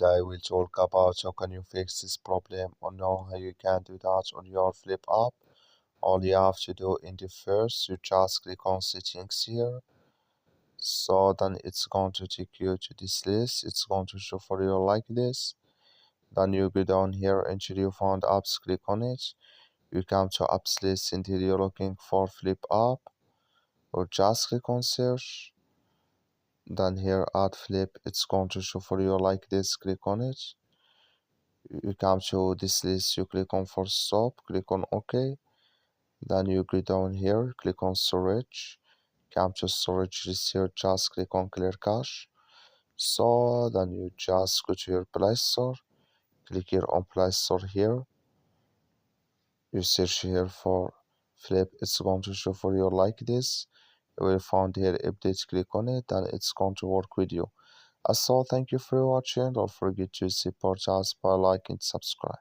I will talk about how can you fix this problem or know how you can do that on your Flip app. All you have to do in the first, you just click on settings here. So then it's going to take you to this list. It's going to show for you like this. Then you go down here until you found apps, click on it. You come to apps list until you're looking for Flip app or just click on search. Then here add Flip, it's going to show for you like this, click on it. You come to this list, you click on for stop, click on OK. Then you go down here, click on storage. Come to storage list here, just click on clear cache. So then you just go to your Play Store, click here on Play Store here. You search here for Flip, it's going to show for you like this. You will find here update, click on it, and it's going to work with you. So thank you for watching. Don't forget to support us by liking and subscribe.